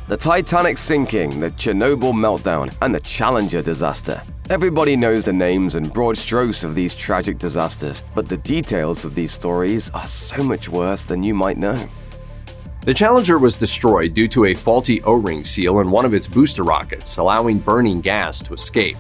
The Titanic sinking, the Chernobyl meltdown, and the Challenger disaster. Everybody knows the names and broad strokes of these tragic disasters, but the details of these stories are so much worse than you might know. The Challenger was destroyed due to a faulty O-ring seal in one of its booster rockets, allowing burning gas to escape.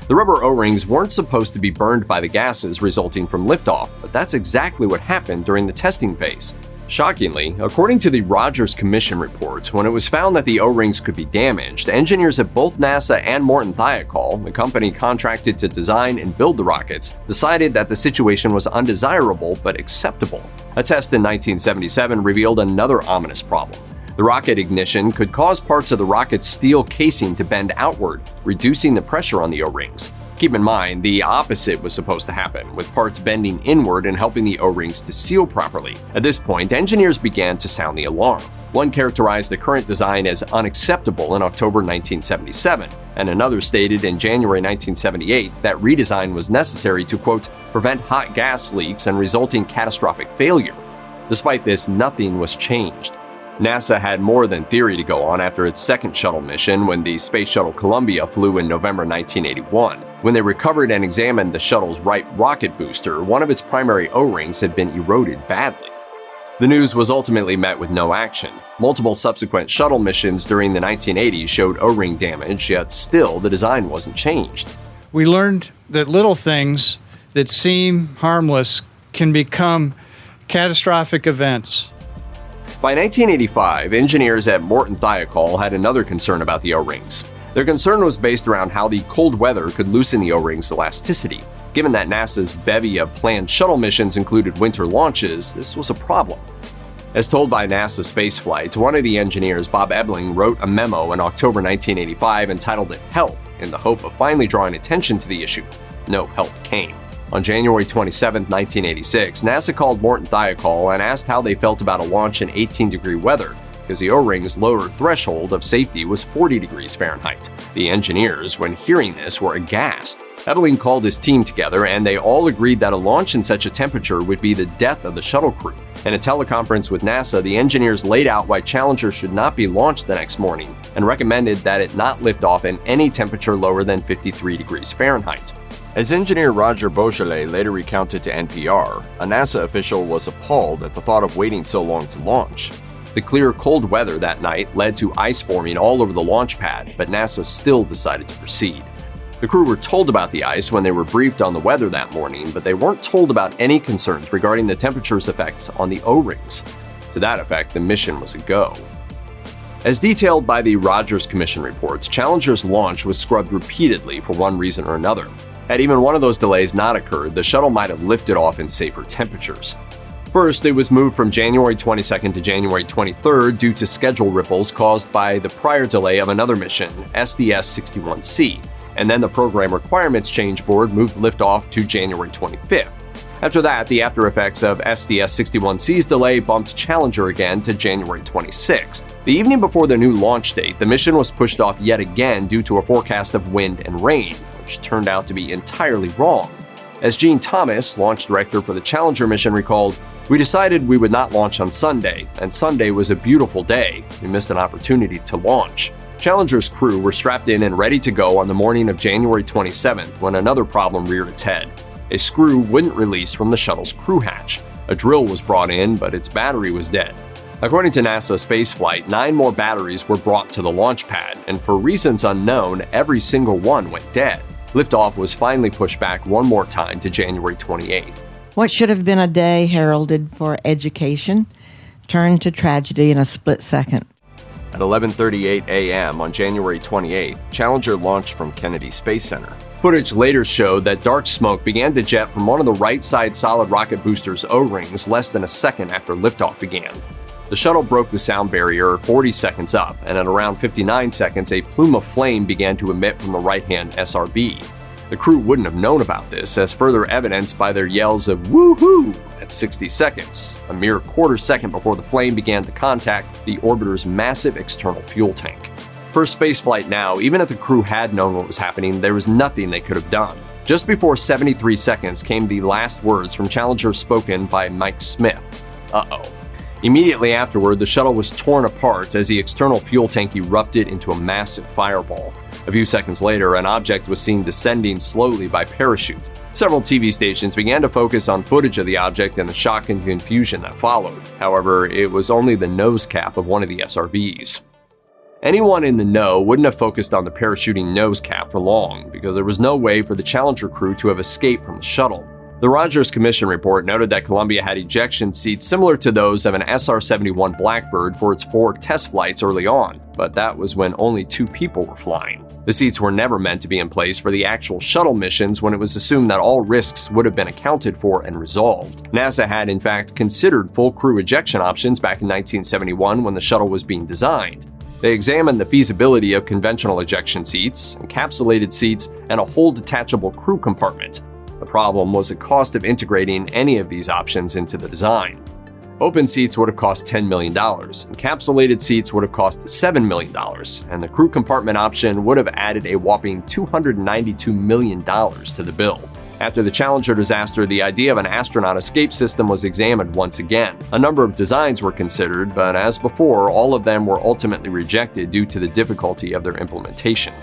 The rubber O-rings weren't supposed to be burned by the gases resulting from liftoff, but that's exactly what happened during the testing phase. Shockingly, according to the Rogers Commission report, when it was found that the O-rings could be damaged, engineers at both NASA and Morton Thiokol, the company contracted to design and build the rockets, decided that the situation was undesirable but acceptable. A test in 1977 revealed another ominous problem. The rocket ignition could cause parts of the rocket's steel casing to bend outward, reducing the pressure on the O-rings. Keep in mind, the opposite was supposed to happen, with parts bending inward and helping the O-rings to seal properly. At this point, engineers began to sound the alarm. One characterized the current design as unacceptable in October 1977, and another stated in January 1978 that redesign was necessary to, quote, prevent hot gas leaks and resulting catastrophic failure. Despite this, nothing was changed. NASA had more than theory to go on after its second shuttle mission when the Space Shuttle Columbia flew in November 1981. When they recovered and examined the shuttle's right rocket booster, one of its primary O-rings had been eroded badly. The news was ultimately met with no action. Multiple subsequent shuttle missions during the 1980s showed O-ring damage, yet still the design wasn't changed. We learned that little things that seem harmless can become catastrophic events. By 1985, engineers at Morton Thiokol had another concern about the O-rings. Their concern was based around how the cold weather could loosen the O-rings' elasticity. Given that NASA's bevy of planned shuttle missions included winter launches, this was a problem. As told by NASA Spaceflight, one of the engineers, Bob Ebling, wrote a memo in October 1985 entitled it Help, in the hope of finally drawing attention to the issue. No help came. On January 27, 1986, NASA called Morton Thiokol and asked how they felt about a launch in 18-degree weather, because the O-ring's lower threshold of safety was 40 degrees Fahrenheit. The engineers, when hearing this, were aghast. Ebling called his team together, and they all agreed that a launch in such a temperature would be the death of the shuttle crew. In a teleconference with NASA, the engineers laid out why Challenger should not be launched the next morning and recommended that it not lift off in any temperature lower than 53 degrees Fahrenheit. As engineer Roger Beausoleil later recounted to NPR, a NASA official was appalled at the thought of waiting so long to launch. The clear, cold weather that night led to ice forming all over the launch pad, but NASA still decided to proceed. The crew were told about the ice when they were briefed on the weather that morning, but they weren't told about any concerns regarding the temperature's effects on the O-rings. To that effect, the mission was a go. As detailed by the Rogers Commission reports, Challenger's launch was scrubbed repeatedly for one reason or another. Had even one of those delays not occurred, the shuttle might have lifted off in safer temperatures. First, it was moved from January 22nd to January 23rd due to schedule ripples caused by the prior delay of another mission, SDS-61C, and then the Program Requirements Change Board moved liftoff to January 25th. After that, the after effects of SDS-61C's delay bumped Challenger again to January 26th. The evening before the new launch date, the mission was pushed off yet again due to a forecast of wind and rain, which turned out to be entirely wrong. As Gene Thomas, launch director for the Challenger mission, recalled, "We decided we would not launch on Sunday, and Sunday was a beautiful day. We missed an opportunity to launch." Challenger's crew were strapped in and ready to go on the morning of January 27th when another problem reared its head. A screw wouldn't release from the shuttle's crew hatch. A drill was brought in, but its battery was dead. According to NASA Spaceflight, 9 more batteries were brought to the launch pad, and for reasons unknown, every single one went dead. Liftoff was finally pushed back one more time to January 28th. What should have been a day heralded for education turned to tragedy in a split second. At 11:38 a.m. on January 28th, Challenger launched from Kennedy Space Center. Footage later showed that dark smoke began to jet from one of the right-side solid rocket booster's O-rings less than a second after liftoff began. The shuttle broke the sound barrier 40 seconds up, and at around 59 seconds, a plume of flame began to emit from the right-hand SRB. The crew wouldn't have known about this, as further evidenced by their yells of "woohoo" at 60 seconds, a mere quarter second before the flame began to contact the orbiter's massive external fuel tank. Per Spaceflight Now, even if the crew had known what was happening, there was nothing they could have done. Just before 73 seconds came the last words from Challenger spoken by Mike Smith. Uh-oh. Immediately afterward, the shuttle was torn apart as the external fuel tank erupted into a massive fireball. A few seconds later, an object was seen descending slowly by parachute. Several TV stations began to focus on footage of the object and the shock and confusion that followed. However, it was only the nose cap of one of the SRBs. Anyone in the know wouldn't have focused on the parachuting nose cap for long, because there was no way for the Challenger crew to have escaped from the shuttle. The Rogers Commission report noted that Columbia had ejection seats similar to those of an SR-71 Blackbird for its 4 test flights early on, but that was when only 2 people were flying. The seats were never meant to be in place for the actual shuttle missions when it was assumed that all risks would have been accounted for and resolved. NASA had in fact considered full crew ejection options back in 1971 when the shuttle was being designed. They examined the feasibility of conventional ejection seats, encapsulated seats, and a whole detachable crew compartment. The problem was the cost of integrating any of these options into the design. Open seats would have cost $10 million, encapsulated seats would have cost $7 million, and the crew compartment option would have added a whopping $292 million to the bill. After the Challenger disaster, the idea of an astronaut escape system was examined once again. A number of designs were considered, but as before, all of them were ultimately rejected due to the difficulty of their implementation.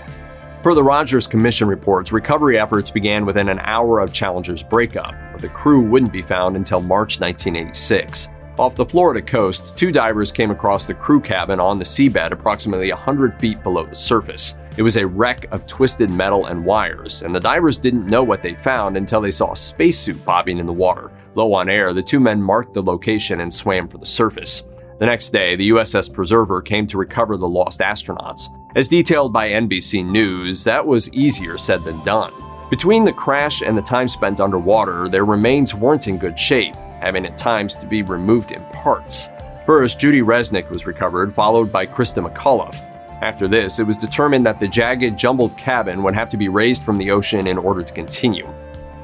Per the Rogers Commission reports, recovery efforts began within an hour of Challenger's breakup, but the crew wouldn't be found until March 1986. Off the Florida coast, 2 divers came across the crew cabin on the seabed approximately 100 feet below the surface. It was a wreck of twisted metal and wires, and the divers didn't know what they'd found until they saw a spacesuit bobbing in the water. Low on air, the 2 men marked the location and swam for the surface. The next day, the USS Preserver came to recover the lost astronauts. As detailed by NBC News, that was easier said than done. Between the crash and the time spent underwater, their remains weren't in good shape, having at times to be removed in parts. First, Judy Resnick was recovered, followed by Krista McAuliffe. After this, it was determined that the jagged, jumbled cabin would have to be raised from the ocean in order to continue.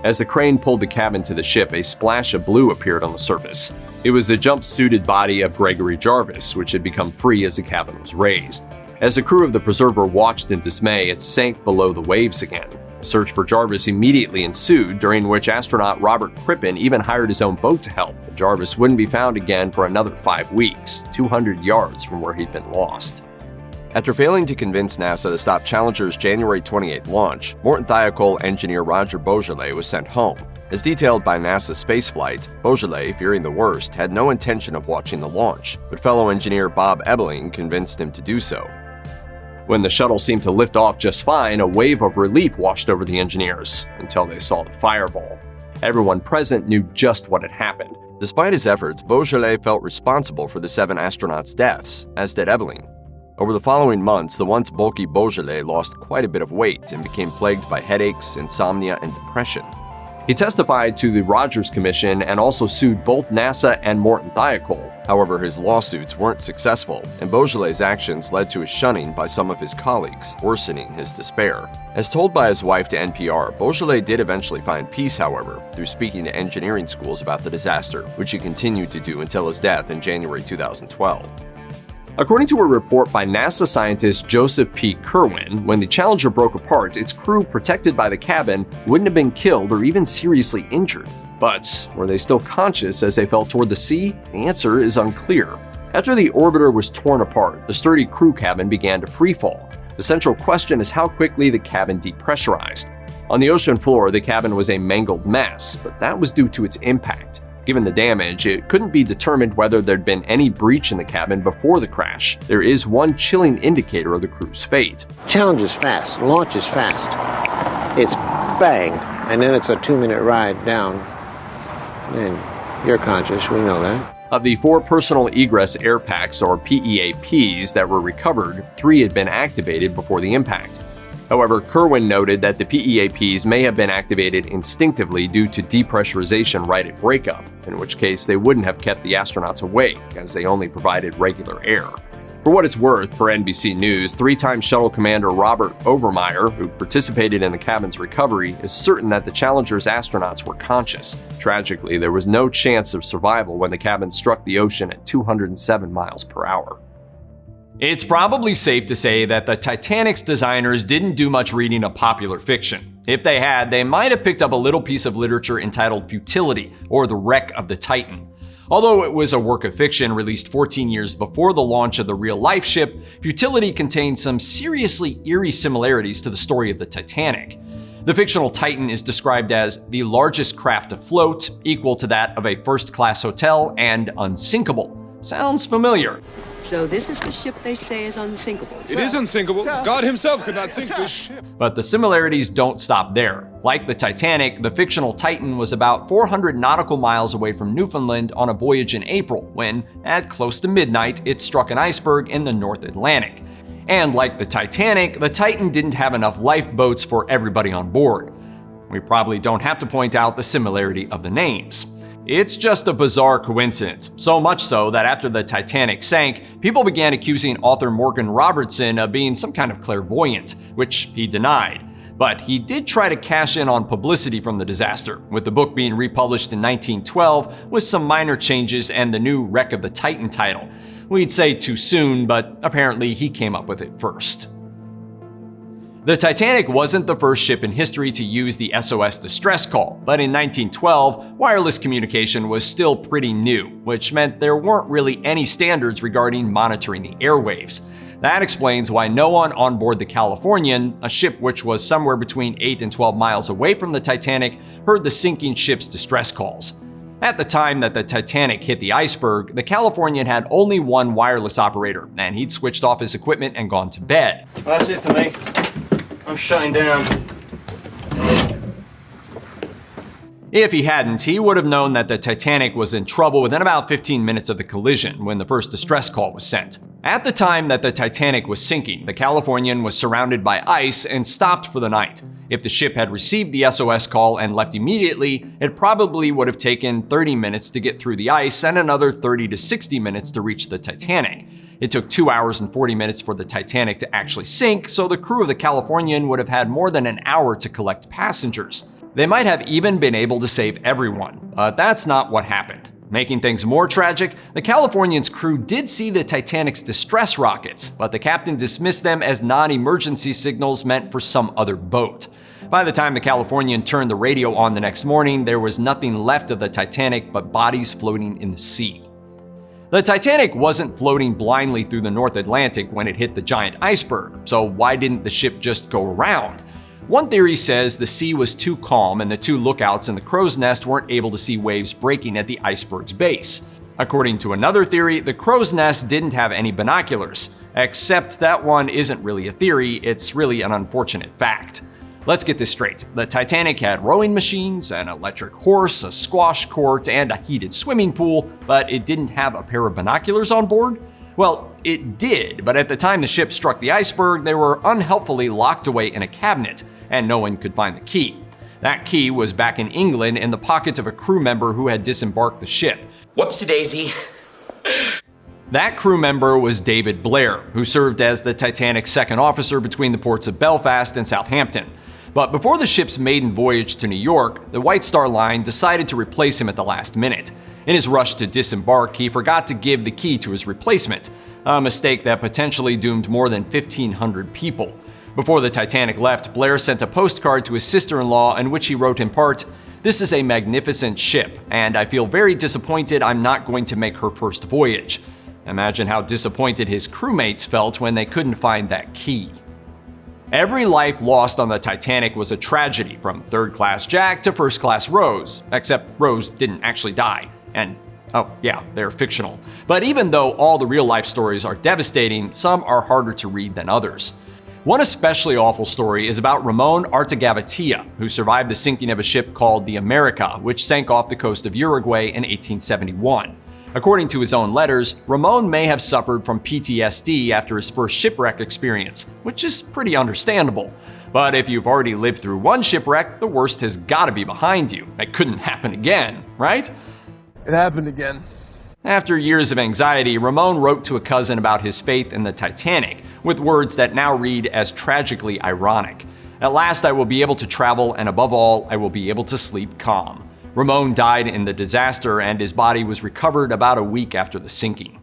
As the crane pulled the cabin to the ship, a splash of blue appeared on the surface. It was the jump-suited body of Gregory Jarvis, which had become free as the cabin was raised. As the crew of the Preserver watched in dismay, it sank below the waves again. A search for Jarvis immediately ensued, during which astronaut Robert Crippen even hired his own boat to help. But Jarvis wouldn't be found again for another 5 weeks, 200 yards from where he'd been lost. After failing to convince NASA to stop Challenger's January 28 launch, Morton Thiokol engineer Roger Boisjoly was sent home. As detailed by NASA spaceflight, Boisjoly, fearing the worst, had no intention of watching the launch, but fellow engineer Bob Ebeling convinced him to do so. When the shuttle seemed to lift off just fine, a wave of relief washed over the engineers until they saw the fireball. Everyone present knew just what had happened. Despite his efforts, Boisjoly felt responsible for the 7 astronauts' deaths, as did Ebeling. Over the following months, the once bulky Boisjoly lost quite a bit of weight and became plagued by headaches, insomnia, and depression. He testified to the Rogers Commission and also sued both NASA and Morton Thiokol. However, his lawsuits weren't successful, and Boisjoly's actions led to his shunning by some of his colleagues, worsening his despair. As told by his wife to NPR, Boisjoly did eventually find peace, however, through speaking to engineering schools about the disaster, which he continued to do until his death in January 2012. According to a report by NASA scientist Joseph P. Kerwin, when the Challenger broke apart, its crew, protected by the cabin, wouldn't have been killed or even seriously injured. But were they still conscious as they fell toward the sea? The answer is unclear. After the orbiter was torn apart, the sturdy crew cabin began to freefall. The central question is how quickly the cabin depressurized. On the ocean floor, the cabin was a mangled mess, but that was due to its impact. Given the damage, it couldn't be determined whether there'd been any breach in the cabin before the crash. There is one chilling indicator of the crew's fate. Challenge is fast, launch is fast. It's bang, and then it's a 2-minute ride down. And you're conscious, we know that. Of the 4 personal egress air packs, or PEAPs, that were recovered, 3 had been activated before the impact. However, Kerwin noted that the PEAPs may have been activated instinctively due to depressurization right at breakup, in which case they wouldn't have kept the astronauts awake, as they only provided regular air. For what it's worth, per NBC News, 3-time shuttle commander Robert Overmyer, who participated in the cabin's recovery, is certain that the Challenger's astronauts were conscious. Tragically, there was no chance of survival when the cabin struck the ocean at 207 miles per hour. It's probably safe to say that the Titanic's designers didn't do much reading of popular fiction. If they had, they might have picked up a little piece of literature entitled Futility, or The Wreck of the Titan. Although it was a work of fiction released 14 years before the launch of the real-life ship, Futility contains some seriously eerie similarities to the story of the Titanic. The fictional Titan is described as the largest craft afloat, equal to that of a first-class hotel, and unsinkable. Sounds familiar. So this is the ship they say is unsinkable. It is unsinkable. God himself could not sink this ship. But the similarities don't stop there. Like the Titanic, the fictional Titan was about 400 nautical miles away from Newfoundland on a voyage in April, when, at close to midnight, it struck an iceberg in the North Atlantic. And like the Titanic, the Titan didn't have enough lifeboats for everybody on board. We probably don't have to point out the similarity of the names. It's just a bizarre coincidence, so much so that after the Titanic sank, people began accusing author Morgan Robertson of being some kind of clairvoyant, which he denied. But he did try to cash in on publicity from the disaster, with the book being republished in 1912 with some minor changes and the new Wreck of the Titan title. We'd say too soon, but apparently he came up with it first. The Titanic wasn't the first ship in history to use the SOS distress call, but in 1912, wireless communication was still pretty new, which meant there weren't really any standards regarding monitoring the airwaves. That explains why no one on board the Californian, a ship which was somewhere between 8 and 12 miles away from the Titanic, heard the sinking ship's distress calls. At the time that the Titanic hit the iceberg, the Californian had only one wireless operator, and he'd switched off his equipment and gone to bed. Well, that's it for me. I'm shutting down. If he hadn't, he would have known that the Titanic was in trouble within about 15 minutes of the collision when the first distress call was sent. At the time that the Titanic was sinking, the Californian was surrounded by ice and stopped for the night. If the ship had received the SOS call and left immediately, it probably would have taken 30 minutes to get through the ice and another 30 to 60 minutes to reach the Titanic. It took 2 hours and 40 minutes for the Titanic to actually sink, so the crew of the Californian would have had more than an hour to collect passengers. They might have even been able to save everyone, but that's not what happened. Making things more tragic, the Californian's crew did see the Titanic's distress rockets, but the captain dismissed them as non-emergency signals meant for some other boat. By the time the Californian turned the radio on the next morning, there was nothing left of the Titanic but bodies floating in the sea. The Titanic wasn't floating blindly through the North Atlantic when it hit the giant iceberg, so why didn't the ship just go around? One theory says the sea was too calm and the two lookouts in the crow's nest weren't able to see waves breaking at the iceberg's base. According to another theory, the crow's nest didn't have any binoculars, except that one isn't really a theory, it's really an unfortunate fact. Let's get this straight. The Titanic had rowing machines, an electric horse, a squash court, and a heated swimming pool, but it didn't have a pair of binoculars on board? Well, it did, but at the time the ship struck the iceberg, they were unhelpfully locked away in a cabinet, and no one could find the key. That key was back in England in the pocket of a crew member who had disembarked the ship. Whoopsie-daisy. That crew member was David Blair, who served as the Titanic's second officer between the ports of Belfast and Southampton. But before the ship's maiden voyage to New York, the White Star Line decided to replace him at the last minute. In his rush to disembark, he forgot to give the key to his replacement, a mistake that potentially doomed more than 1,500 people. Before the Titanic left, Blair sent a postcard to his sister-in-law in which he wrote in part, "This is a magnificent ship, and I feel very disappointed I'm not going to make her first voyage." Imagine how disappointed his crewmates felt when they couldn't find that key. Every life lost on the Titanic was a tragedy, from third-class Jack to first-class Rose, except Rose didn't actually die. And, oh yeah, they're fictional. But even though all the real-life stories are devastating, some are harder to read than others. One especially awful story is about Ramon Artagabatia, who survived the sinking of a ship called the America, which sank off the coast of Uruguay in 1871. According to his own letters, Ramon may have suffered from PTSD after his first shipwreck experience, which is pretty understandable. But if you've already lived through one shipwreck, the worst has got to be behind you. It couldn't happen again, right? It happened again. After years of anxiety, Ramon wrote to a cousin about his faith in the Titanic, with words that now read as tragically ironic. "At last I will be able to travel, and above all, I will be able to sleep calm." Ramon died in the disaster, and his body was recovered about a week after the sinking.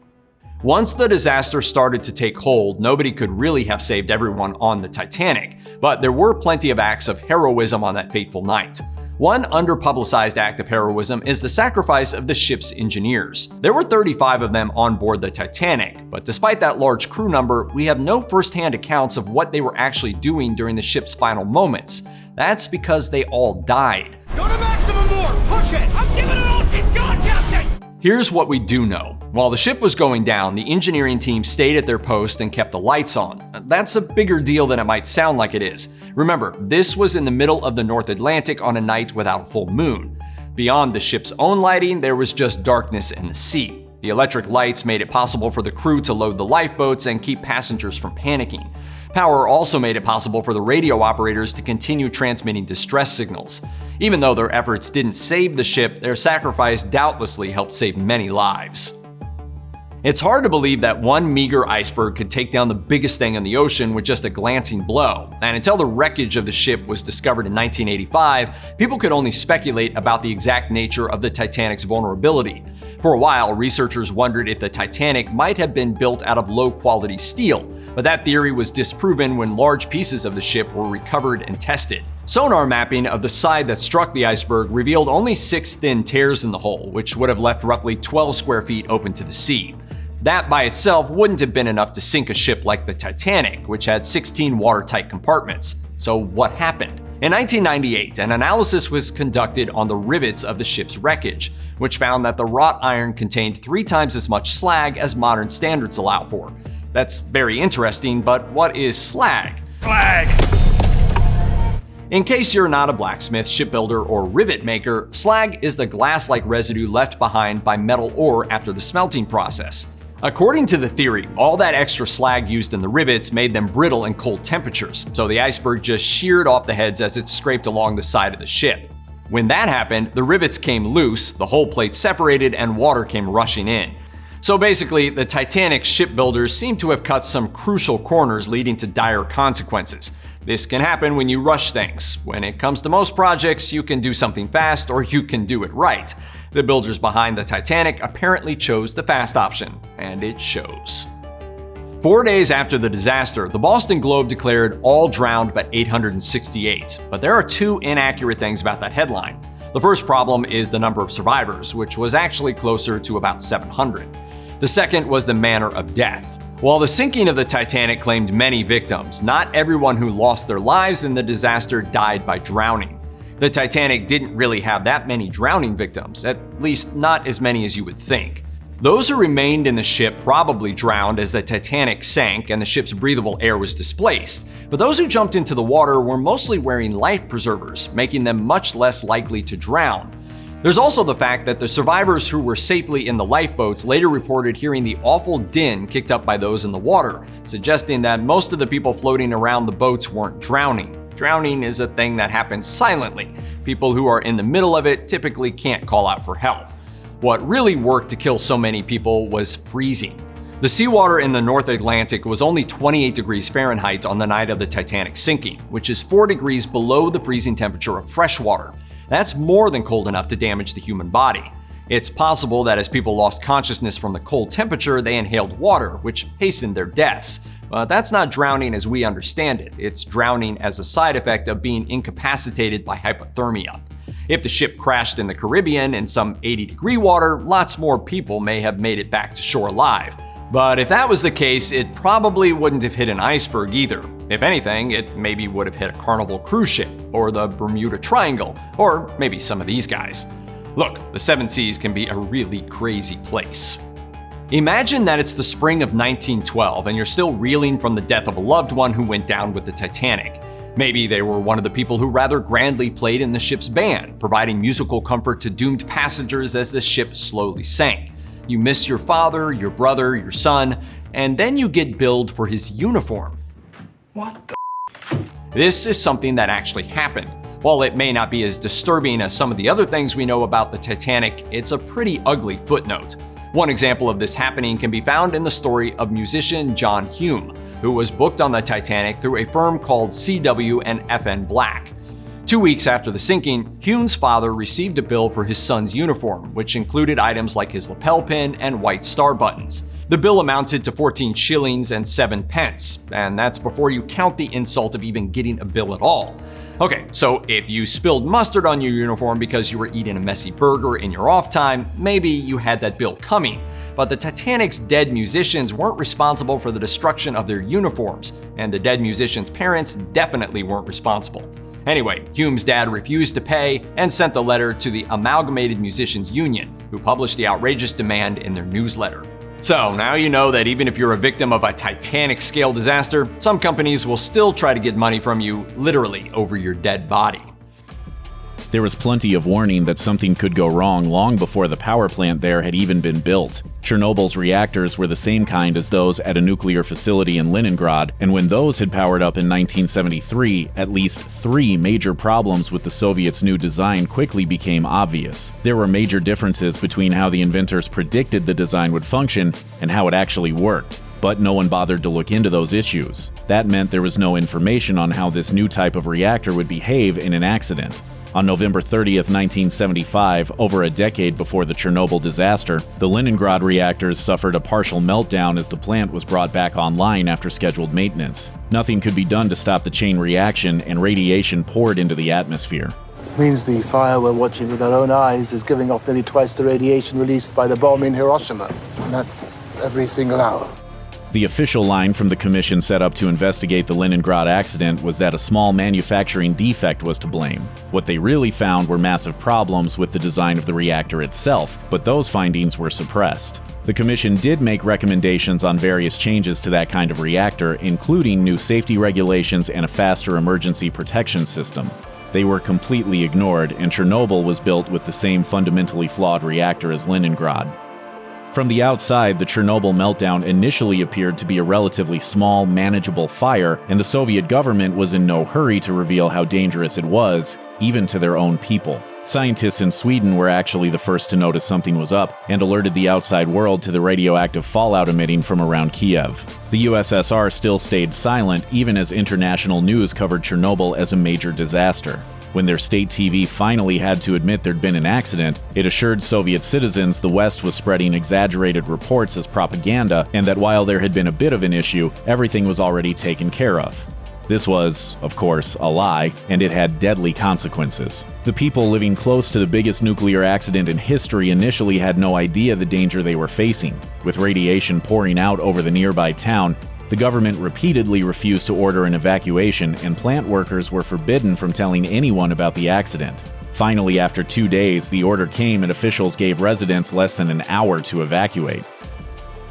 Once the disaster started to take hold, nobody could really have saved everyone on the Titanic, but there were plenty of acts of heroism on that fateful night. One underpublicized act of heroism is the sacrifice of the ship's engineers. There were 35 of them on board the Titanic, but despite that large crew number, we have no first-hand accounts of what they were actually doing during the ship's final moments. That's because they all died. Go to maximum more! Push it! I'm giving it all she's got, Captain! Here's what we do know. While the ship was going down, the engineering team stayed at their post and kept the lights on. That's a bigger deal than it might sound like it is. Remember, this was in the middle of the North Atlantic on a night without a full moon. Beyond the ship's own lighting, there was just darkness and the sea. The electric lights made it possible for the crew to load the lifeboats and keep passengers from panicking. Power also made it possible for the radio operators to continue transmitting distress signals. Even though their efforts didn't save the ship, their sacrifice doubtlessly helped save many lives. It's hard to believe that one meager iceberg could take down the biggest thing in the ocean with just a glancing blow, and until the wreckage of the ship was discovered in 1985, people could only speculate about the exact nature of the Titanic's vulnerability. For a while, researchers wondered if the Titanic might have been built out of low-quality steel, but that theory was disproven when large pieces of the ship were recovered and tested. Sonar mapping of the side that struck the iceberg revealed only 6 thin tears in the hull, which would have left roughly 12 square feet open to the sea. That by itself wouldn't have been enough to sink a ship like the Titanic, which had 16 watertight compartments. So what happened? In 1998, an analysis was conducted on the rivets of the ship's wreckage, which found that the wrought iron contained 3 times as much slag as modern standards allow for. That's very interesting, but what is slag? Flag! In case you're not a blacksmith, shipbuilder, or rivet maker, slag is the glass-like residue left behind by metal ore after the smelting process. According to the theory, all that extra slag used in the rivets made them brittle in cold temperatures, so the iceberg just sheared off the heads as it scraped along the side of the ship. When that happened, the rivets came loose, the hull plate separated, and water came rushing in. So basically, the Titanic shipbuilders seem to have cut some crucial corners leading to dire consequences. This can happen when you rush things. When it comes to most projects, you can do something fast or you can do it right. The builders behind the Titanic apparently chose the fast option, and it shows. 4 days after the disaster, the Boston Globe declared all drowned but 868. But there are 2 inaccurate things about that headline. The first problem is the number of survivors, which was actually closer to about 700. The second was the manner of death. While the sinking of the Titanic claimed many victims, not everyone who lost their lives in the disaster died by drowning. The Titanic didn't really have that many drowning victims, at least not as many as you would think. Those who remained in the ship probably drowned as the Titanic sank and the ship's breathable air was displaced, but those who jumped into the water were mostly wearing life preservers, making them much less likely to drown. There's also the fact that the survivors who were safely in the lifeboats later reported hearing the awful din kicked up by those in the water, suggesting that most of the people floating around the boats weren't drowning. Drowning is a thing that happens silently. People who are in the middle of it typically can't call out for help. What really worked to kill so many people was freezing. The seawater in the North Atlantic was only 28 degrees Fahrenheit on the night of the Titanic sinking, which is 4 degrees below the freezing temperature of fresh water. That's more than cold enough to damage the human body. It's possible that as people lost consciousness from the cold temperature, they inhaled water, which hastened their deaths. But that's not drowning as we understand it. It's drowning as a side effect of being incapacitated by hypothermia. If the ship crashed in the Caribbean in some 80-degree water, lots more people may have made it back to shore alive. But if that was the case, it probably wouldn't have hit an iceberg either. If anything, it maybe would have hit a Carnival cruise ship, or the Bermuda Triangle, or maybe some of these guys. Look, the 7 Seas can be a really crazy place. Imagine that it's the spring of 1912 and you're still reeling from the death of a loved one who went down with the Titanic. Maybe they were one of the people who rather grandly played in the ship's band, providing musical comfort to doomed passengers as the ship slowly sank. You miss your father, your brother, your son, and then you get billed for his uniform. What the? This is something that actually happened. While it may not be as disturbing as some of the other things we know about the Titanic, it's a pretty ugly footnote. One example of this happening can be found in the story of musician John Hume, who was booked on the Titanic through a firm called CW and FN Black. 2 weeks after the sinking, Hume's father received a bill for his son's uniform, which included items like his lapel pin and white star buttons. The bill amounted to 14 shillings and 7 pence, and that's before you count the insult of even getting a bill at all. Okay, so if you spilled mustard on your uniform because you were eating a messy burger in your off time, maybe you had that bill coming. But the Titanic's dead musicians weren't responsible for the destruction of their uniforms, and the dead musicians' parents definitely weren't responsible. Anyway, Hume's dad refused to pay and sent the letter to the Amalgamated Musicians Union, who published the outrageous demand in their newsletter. So now you know that even if you're a victim of a Titanic-scale disaster, some companies will still try to get money from you literally over your dead body. There was plenty of warning that something could go wrong long before the power plant there had even been built. Chernobyl's reactors were the same kind as those at a nuclear facility in Leningrad, and when those had powered up in 1973, at least 3 major problems with the Soviets' new design quickly became obvious. There were major differences between how the inventors predicted the design would function and how it actually worked. But no one bothered to look into those issues. That meant there was no information on how this new type of reactor would behave in an accident. On November 30th, 1975, over a decade before the Chernobyl disaster, the Leningrad reactors suffered a partial meltdown as the plant was brought back online after scheduled maintenance. Nothing could be done to stop the chain reaction, and radiation poured into the atmosphere. Means the fire we're watching with our own eyes is giving off nearly twice the radiation released by the bomb in Hiroshima. And that's every single hour. The official line from the commission set up to investigate the Leningrad accident was that a small manufacturing defect was to blame. What they really found were massive problems with the design of the reactor itself, but those findings were suppressed. The commission did make recommendations on various changes to that kind of reactor, including new safety regulations and a faster emergency protection system. They were completely ignored, and Chernobyl was built with the same fundamentally flawed reactor as Leningrad. From the outside, the Chernobyl meltdown initially appeared to be a relatively small, manageable fire, and the Soviet government was in no hurry to reveal how dangerous it was, even to their own people. Scientists in Sweden were actually the first to notice something was up and alerted the outside world to the radioactive fallout emitting from around Kiev. The USSR still stayed silent, even as international news covered Chernobyl as a major disaster. When their state TV finally had to admit there'd been an accident, it assured Soviet citizens the West was spreading exaggerated reports as propaganda, and that while there had been a bit of an issue, everything was already taken care of. This was, of course, a lie, and it had deadly consequences. The people living close to the biggest nuclear accident in history initially had no idea the danger they were facing. With radiation pouring out over the nearby town, the government repeatedly refused to order an evacuation, and plant workers were forbidden from telling anyone about the accident. Finally, after 2 days, the order came and officials gave residents less than an hour to evacuate.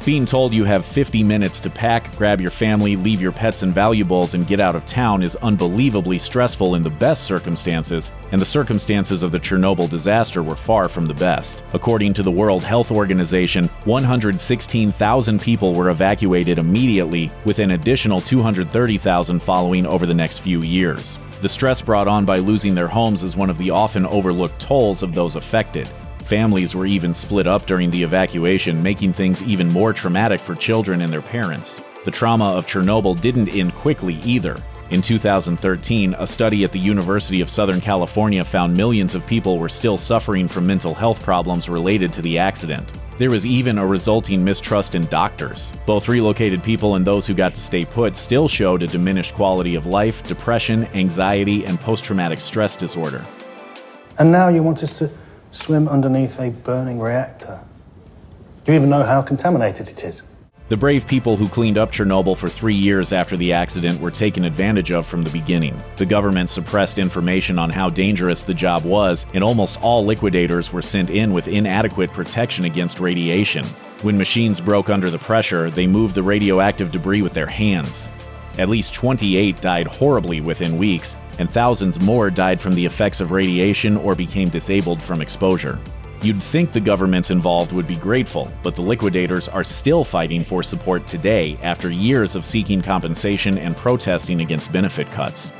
Being told you have 50 minutes to pack, grab your family, leave your pets and valuables, and get out of town is unbelievably stressful in the best circumstances, and the circumstances of the Chernobyl disaster were far from the best. According to the World Health Organization, 116,000 people were evacuated immediately, with an additional 230,000 following over the next few years. The stress brought on by losing their homes is one of the often overlooked tolls of those affected. Families were even split up during the evacuation, making things even more traumatic for children and their parents. The trauma of Chernobyl didn't end quickly either. In 2013, a study at the University of Southern California found millions of people were still suffering from mental health problems related to the accident. There was even a resulting mistrust in doctors. Both relocated people and those who got to stay put still showed a diminished quality of life, depression, anxiety, and post-traumatic stress disorder. And now you want us to swim underneath a burning reactor. Do you even know how contaminated it is? The brave people who cleaned up Chernobyl for 3 years after the accident were taken advantage of from the beginning. The government suppressed information on how dangerous the job was, and almost all liquidators were sent in with inadequate protection against radiation. When machines broke under the pressure, they moved the radioactive debris with their hands. At least 28 died horribly within weeks, and thousands more died from the effects of radiation or became disabled from exposure. You'd think the governments involved would be grateful, but the liquidators are still fighting for support today after years of seeking compensation and protesting against benefit cuts.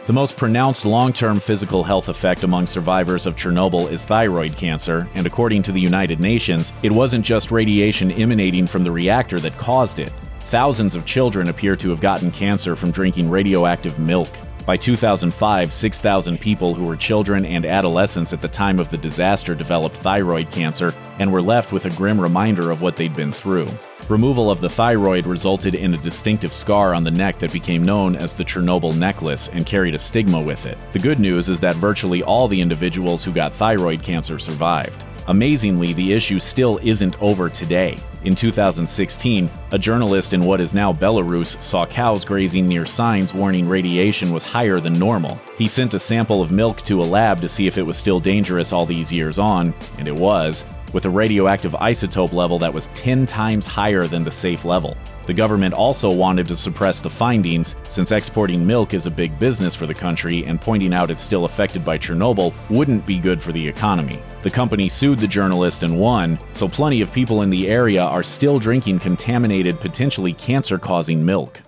The most pronounced long-term physical health effect among survivors of Chernobyl is thyroid cancer, and according to the United Nations, it wasn't just radiation emanating from the reactor that caused it. Thousands of children appear to have gotten cancer from drinking radioactive milk. By 2005, 6,000 people who were children and adolescents at the time of the disaster developed thyroid cancer and were left with a grim reminder of what they'd been through. Removal of the thyroid resulted in a distinctive scar on the neck that became known as the Chernobyl necklace and carried a stigma with it. The good news is that virtually all the individuals who got thyroid cancer survived. Amazingly, the issue still isn't over today. In 2016, a journalist in what is now Belarus saw cows grazing near signs warning radiation was higher than normal. He sent a sample of milk to a lab to see if it was still dangerous all these years on, and it was, with a radioactive isotope level that was 10 times higher than the safe level. The government also wanted to suppress the findings, since exporting milk is a big business for the country, and pointing out it's still affected by Chernobyl wouldn't be good for the economy. The company sued the journalist and won, so plenty of people in the area are still drinking contaminated, potentially cancer-causing milk.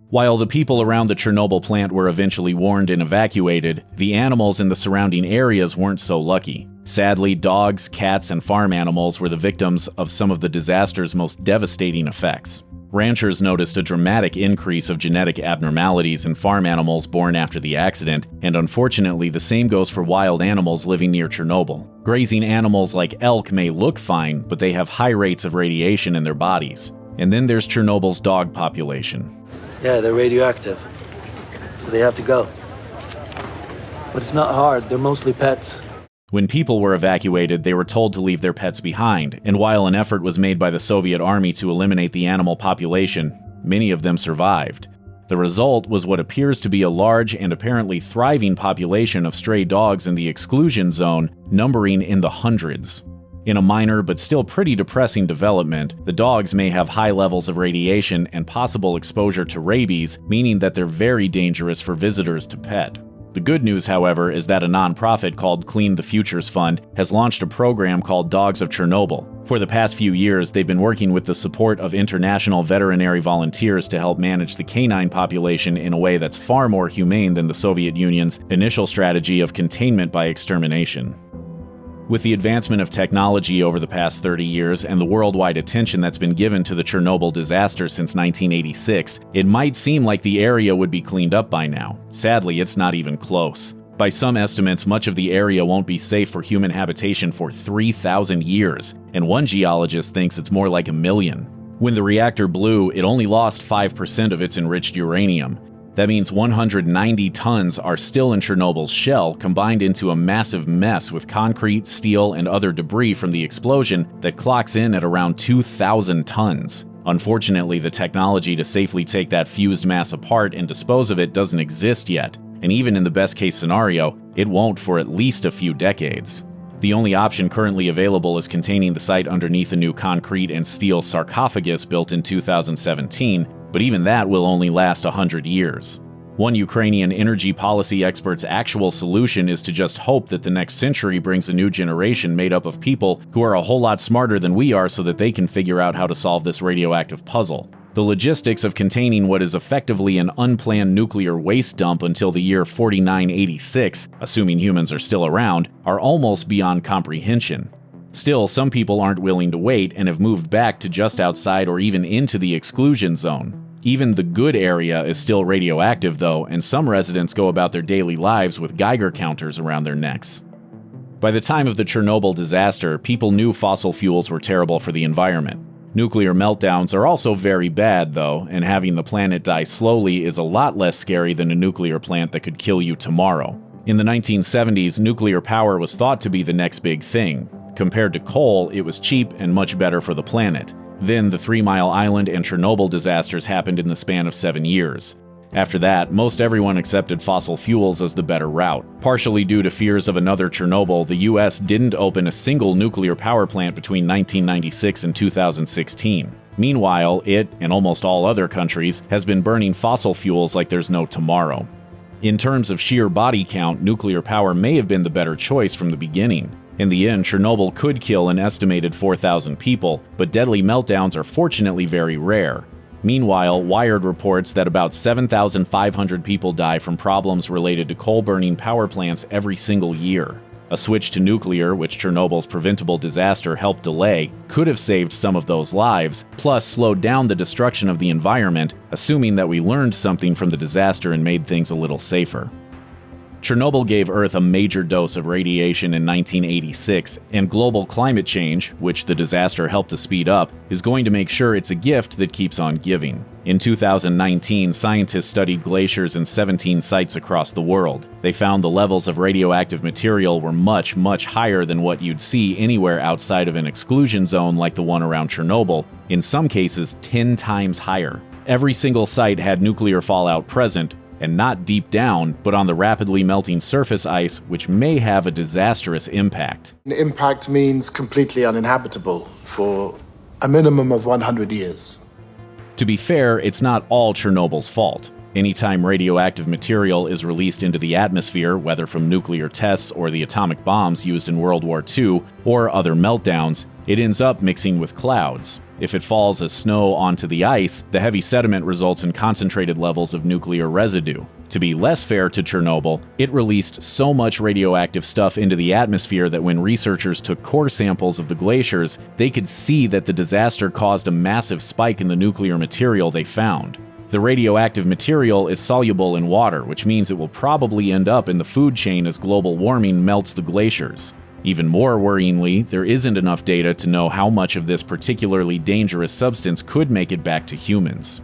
While the people around the Chernobyl plant were eventually warned and evacuated, the animals in the surrounding areas weren't so lucky. Sadly, dogs, cats, and farm animals were the victims of some of the disaster's most devastating effects. Ranchers noticed a dramatic increase of genetic abnormalities in farm animals born after the accident, and unfortunately the same goes for wild animals living near Chernobyl. Grazing animals like elk may look fine, but they have high rates of radiation in their bodies. And then there's Chernobyl's dog population. Yeah, they're radioactive, so they have to go. But it's not hard, they're mostly pets. When people were evacuated, they were told to leave their pets behind, and while an effort was made by the Soviet army to eliminate the animal population, many of them survived. The result was what appears to be a large and apparently thriving population of stray dogs in the exclusion zone, numbering in the hundreds. In a minor but still pretty depressing development, the dogs may have high levels of radiation and possible exposure to rabies, meaning that they're very dangerous for visitors to pet. The good news, however, is that a nonprofit called Clean the Futures Fund has launched a program called Dogs of Chernobyl. For the past few years, they've been working with the support of international veterinary volunteers to help manage the canine population in a way that's far more humane than the Soviet Union's initial strategy of containment by extermination. With the advancement of technology over the past 30 years and the worldwide attention that's been given to the Chernobyl disaster since 1986, it might seem like the area would be cleaned up by now. Sadly, it's not even close. By some estimates, much of the area won't be safe for human habitation for 3,000 years, and one geologist thinks it's more like 1 million. When the reactor blew, it only lost 5% of its enriched uranium. That means 190 tons are still in Chernobyl's shell, combined into a massive mess with concrete, steel, and other debris from the explosion that clocks in at around 2,000 tons. Unfortunately, the technology to safely take that fused mass apart and dispose of it doesn't exist yet, and even in the best-case scenario, it won't for at least a few decades. The only option currently available is containing the site underneath a new concrete and steel sarcophagus built in 2017, but even that will only last 100 years. One Ukrainian energy policy expert's actual solution is to just hope that the next century brings a new generation made up of people who are a whole lot smarter than we are so that they can figure out how to solve this radioactive puzzle. The logistics of containing what is effectively an unplanned nuclear waste dump until the year 4986, assuming humans are still around, are almost beyond comprehension. Still, some people aren't willing to wait and have moved back to just outside or even into the exclusion zone. Even the good area is still radioactive though, and some residents go about their daily lives with Geiger counters around their necks. By the time of the Chernobyl disaster, people knew fossil fuels were terrible for the environment. Nuclear meltdowns are also very bad though, and having the planet die slowly is a lot less scary than a nuclear plant that could kill you tomorrow. In the 1970s, nuclear power was thought to be the next big thing. Compared to coal, it was cheap and much better for the planet. Then the 3 Mile Island and Chernobyl disasters happened in the span of 7 years. After that, most everyone accepted fossil fuels as the better route. Partially due to fears of another Chernobyl, the US didn't open a single nuclear power plant between 1996 and 2016. Meanwhile, it, and almost all other countries, has been burning fossil fuels like there's no tomorrow. In terms of sheer body count, nuclear power may have been the better choice from the beginning. In the end, Chernobyl could kill an estimated 4,000 people, but deadly meltdowns are fortunately very rare. Meanwhile, Wired reports that about 7,500 people die from problems related to coal-burning power plants every single year. A switch to nuclear, which Chernobyl's preventable disaster helped delay, could have saved some of those lives, plus slowed down the destruction of the environment, assuming that we learned something from the disaster and made things a little safer. Chernobyl gave Earth a major dose of radiation in 1986, and global climate change, which the disaster helped to speed up, is going to make sure it's a gift that keeps on giving. In 2019, scientists studied glaciers in 17 sites across the world. They found the levels of radioactive material were much, much higher than what you'd see anywhere outside of an exclusion zone like the one around Chernobyl, in some cases 10 times higher. Every single site had nuclear fallout present, and not deep down, but on the rapidly melting surface ice, which may have a disastrous impact. The impact means completely uninhabitable for a minimum of 100 years. To be fair, it's not all Chernobyl's fault. Anytime radioactive material is released into the atmosphere, whether from nuclear tests or the atomic bombs used in World War II, or other meltdowns, it ends up mixing with clouds. If it falls as snow onto the ice, the heavy sediment results in concentrated levels of nuclear residue. To be less fair to Chernobyl, it released so much radioactive stuff into the atmosphere that when researchers took core samples of the glaciers, they could see that the disaster caused a massive spike in the nuclear material they found. The radioactive material is soluble in water, which means it will probably end up in the food chain as global warming melts the glaciers. Even more worryingly, there isn't enough data to know how much of this particularly dangerous substance could make it back to humans.